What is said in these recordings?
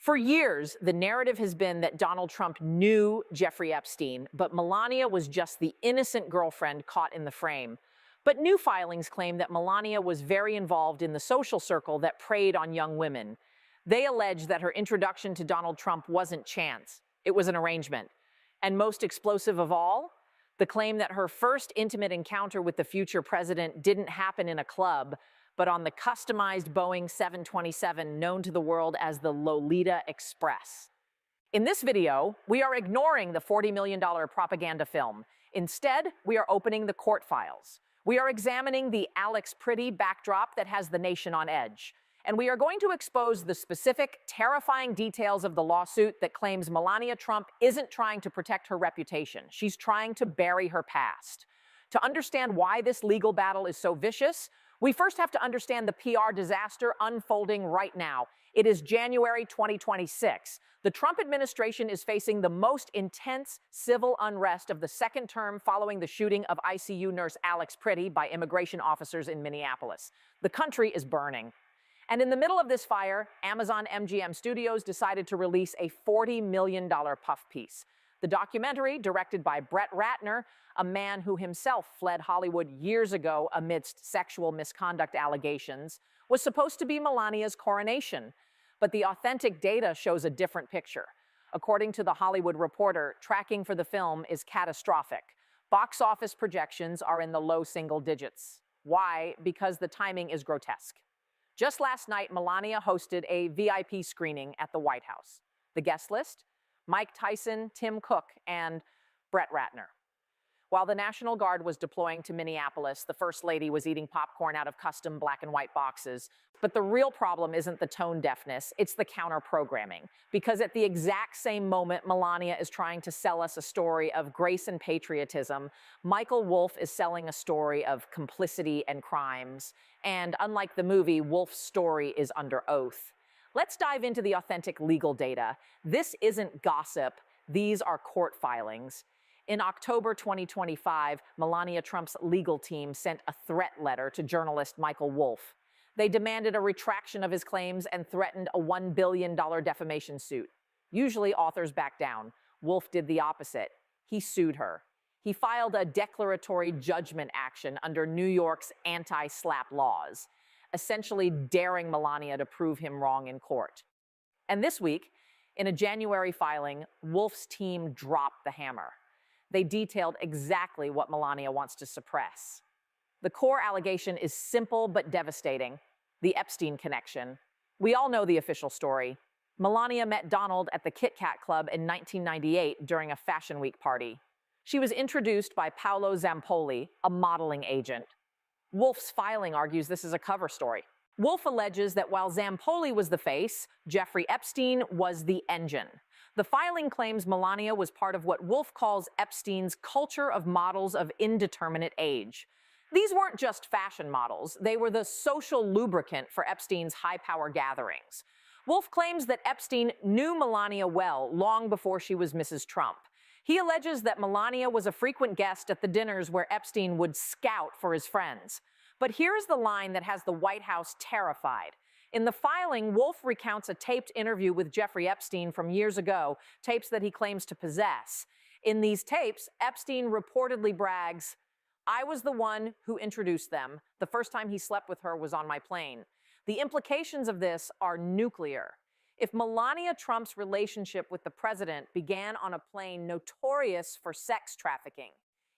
For years, the narrative has been that Donald Trump knew Jeffrey Epstein, but Melania was just the innocent girlfriend caught in the frame. But new filings claim that Melania was very involved in the social circle that preyed on young women. They allege that her introduction to Donald Trump wasn't chance, it was an arrangement. And most explosive of all, the claim that her first intimate encounter with the future president didn't happen in a club, but on the customized Boeing 727 known to the world as the Lolita Express. In this video, we are ignoring the $40 million propaganda film. Instead, we are opening the court files. We are examining the Alex Pretty backdrop that has the nation on edge. And we are going to expose the specific, terrifying details of the lawsuit that claims Melania Trump isn't trying to protect her reputation. She's trying to bury her past. To understand why this legal battle is so vicious, we first have to understand the PR disaster unfolding right now. It is January 2026. The Trump administration is facing the most intense civil unrest of the second term following the shooting of ICU nurse Alex Pretty by immigration officers in Minneapolis. The country is burning. And in the middle of this fire, Amazon MGM Studios decided to release a $40 million puff piece. The documentary, directed by Brett Ratner, a man who himself fled Hollywood years ago amidst sexual misconduct allegations, was supposed to be Melania's coronation. But the authentic data shows a different picture. According to The Hollywood Reporter, tracking for the film is catastrophic. Box office projections are in the low single digits. Why? Because the timing is grotesque. Just last night, Melania hosted a VIP screening at the White House. The guest list? Mike Tyson, Tim Cook, and Brett Ratner. While the National Guard was deploying to Minneapolis, the First Lady was eating popcorn out of custom black and white boxes. But the real problem isn't the tone deafness, it's the counter-programming. Because at the exact same moment Melania is trying to sell us a story of grace and patriotism, Michael Wolff is selling a story of complicity and crimes. And unlike the movie, Wolff's story is under oath. Let's dive into the authentic legal data. This isn't gossip, these are court filings. In October 2025, Melania Trump's legal team sent a threat letter to journalist Michael Wolff. They demanded a retraction of his claims and threatened a $1 billion defamation suit. Usually authors back down. Wolff did the opposite. He sued her. He filed a declaratory judgment action under New York's anti-SLAPP laws, essentially daring Melania to prove him wrong in court. And this week, in a January filing, Wolff's team dropped the hammer. They detailed exactly what Melania wants to suppress. The core allegation is simple but devastating: the Epstein connection. We all know the official story. Melania met Donald at the Kit Kat Club in 1998 during a Fashion Week party. She was introduced by Paolo Zampoli, a modeling agent. Wolff's filing argues this is a cover story. Wolff alleges that while Zampoli was the face, Jeffrey Epstein was the engine. The filing claims Melania was part of what Wolff calls Epstein's culture of models of indeterminate age. These weren't just fashion models, they were the social lubricant for Epstein's high-power gatherings. Wolff claims that Epstein knew Melania well long before she was Mrs. Trump. He alleges that Melania was a frequent guest at the dinners where Epstein would scout for his friends. But here's the line that has the White House terrified. In the filing, Wolff recounts a taped interview with Jeffrey Epstein from years ago, tapes that he claims to possess. In these tapes, Epstein reportedly brags, "I was the one who introduced them. The first time he slept with her was on my plane." The implications of this are nuclear. If Melania Trump's relationship with the president began on a plane notorious for sex trafficking,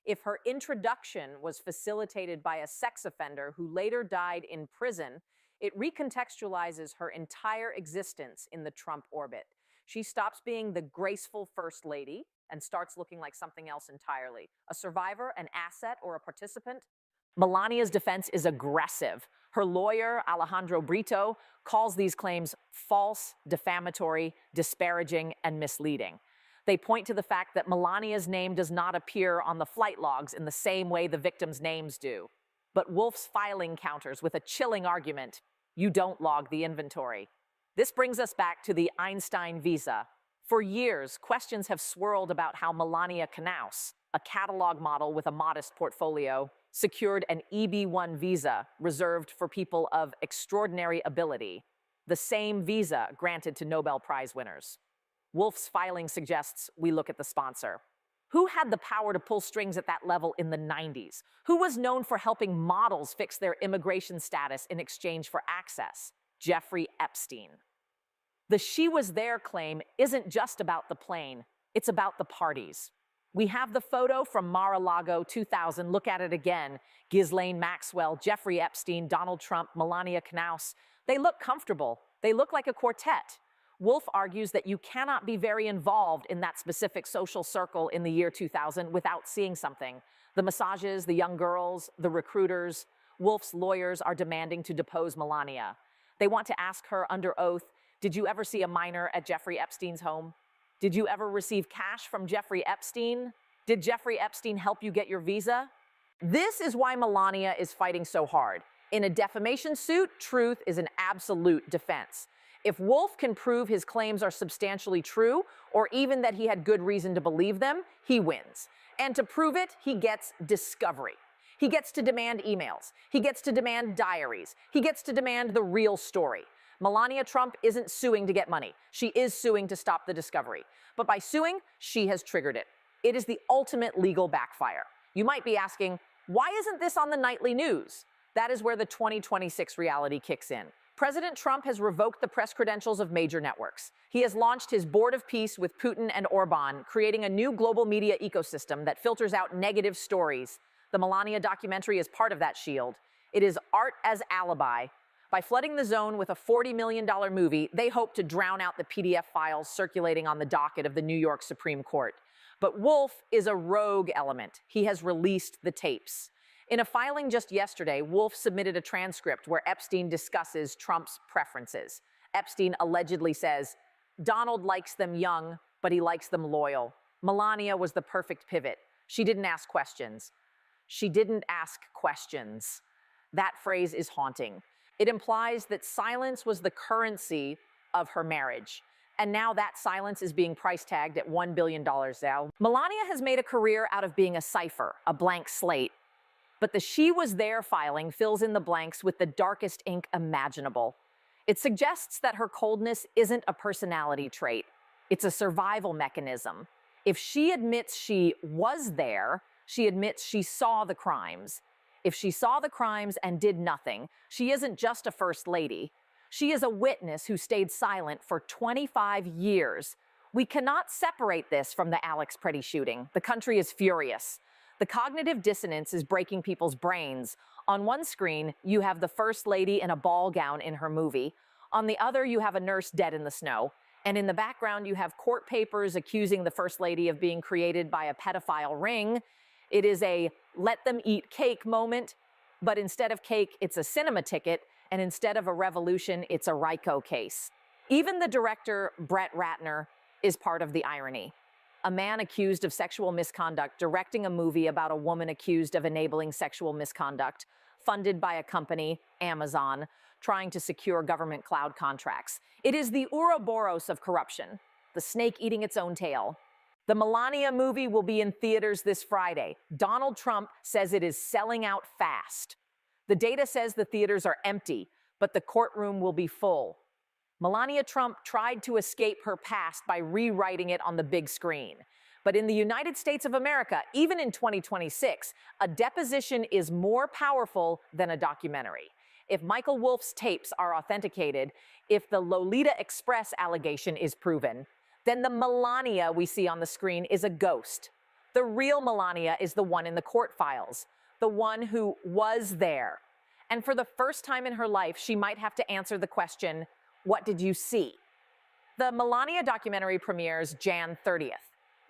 if her introduction was facilitated by a sex offender who later died in prison, it recontextualizes her entire existence in the Trump orbit. She stops being the graceful First Lady and starts looking like something else entirely. A survivor, an asset, or a participant? Melania's defense is aggressive. Her lawyer, Alejandro Brito, calls these claims false, defamatory, disparaging, and misleading. They point to the fact that Melania's name does not appear on the flight logs in the same way the victims' names do. But Wolff's filing counters with a chilling argument: you don't log the inventory. This brings us back to the Einstein visa. For years, questions have swirled about how Melania Knaus, a catalog model with a modest portfolio, secured an EB-1 visa reserved for people of extraordinary ability. the same visa granted to Nobel Prize winners. Wolff's filing suggests we look at the sponsor. Who had the power to pull strings at that level in the 90s? Who was known for helping models fix their immigration status in exchange for access? Jeffrey Epstein. The "she was there" claim isn't just about the plane, it's about the parties. We have the photo from Mar-a-Lago 2000. Look at it again. Ghislaine Maxwell, Jeffrey Epstein, Donald Trump, Melania Knauss. They look comfortable. They look like a quartet. Wolff argues that you cannot be very involved in that specific social circle in the year 2000 without seeing something. The massages, the young girls, the recruiters. Wolff's lawyers are demanding to depose Melania. They want to ask her under oath, did you ever see a minor at Jeffrey Epstein's home? Did you ever receive cash from Jeffrey Epstein? Did Jeffrey Epstein help you get your visa? This is why Melania is fighting so hard. In a defamation suit, truth is an absolute defense. If Wolff can prove his claims are substantially true, or even that he had good reason to believe them, he wins. And to prove it, he gets discovery. He gets to demand emails. He gets to demand diaries. He gets to demand the real story. Melania Trump isn't suing to get money. She is suing to stop the discovery. But by suing, she has triggered it. It is the ultimate legal backfire. You might be asking, why isn't this on the nightly news? That is where the 2026 reality kicks in. President Trump has revoked the press credentials of major networks. He has launched his board of peace with Putin and Orban, creating a new global media ecosystem that filters out negative stories. The Melania documentary is part of that shield. It is art as alibi. By flooding the zone with a $40 million movie, they hope to drown out the PDF files circulating on the docket of the New York Supreme Court. But Wolff is a rogue element. He has released the tapes. In a filing just yesterday, Wolff submitted a transcript where Epstein discusses Trump's preferences. Epstein allegedly says, Donald likes them young, but he likes them loyal. Melania was the perfect pivot. She didn't ask questions. She didn't ask questions. That phrase is haunting. It implies that silence was the currency of her marriage. And now that silence is being price tagged at $1 billion now. Melania has made a career out of being a cipher, a blank slate. But the "she was there" filing fills in the blanks with the darkest ink imaginable. It suggests that her coldness isn't a personality trait. It's a survival mechanism. If she admits she was there, she admits she saw the crimes. If she saw the crimes and did nothing, she isn't just a first lady. She is a witness who stayed silent for 25 years. We cannot separate this from the Alex Pretty shooting. The country is furious. The cognitive dissonance is breaking people's brains. On one screen, you have the first lady in a ball gown in her movie. On the other, you have a nurse dead in the snow. And in the background, you have court papers accusing the first lady of being created by a pedophile ring. It is a let them eat cake moment, but instead of cake, it's a cinema ticket, and instead of a revolution, it's a RICO case. Even the director, Brett Ratner, is part of the irony. A man accused of sexual misconduct directing a movie about a woman accused of enabling sexual misconduct, funded by a company, Amazon, trying to secure government cloud contracts. It is the Ouroboros of corruption, the snake eating its own tail. The Melania movie will be in theaters this Friday. Donald Trump says it is selling out fast. The data says the theaters are empty, but the courtroom will be full. Melania Trump tried to escape her past by rewriting it on the big screen. But in the United States of America, even in 2026, a deposition is more powerful than a documentary. If Michael Wolff's tapes are authenticated, if the Lolita Express allegation is proven, then the Melania we see on the screen is a ghost. The real Melania is the one in the court files, the one who was there. And for the first time in her life, she might have to answer the question, what did you see? The Melania documentary premieres Jan 30th.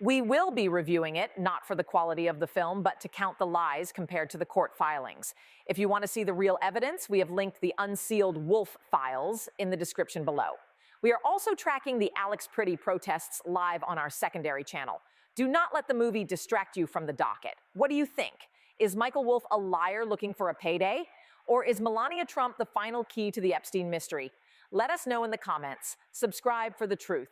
We will be reviewing it, not for the quality of the film, but to count the lies compared to the court filings. If you want to see the real evidence, we have linked the unsealed Wolff files in the description below. We are also tracking the Alex Pretty protests live on our secondary channel. Do not let the movie distract you from the docket. What do you think? Is Michael Wolff a liar looking for a payday? Or is Melania Trump the final key to the Epstein mystery? Let us know in the comments. Subscribe for the truth.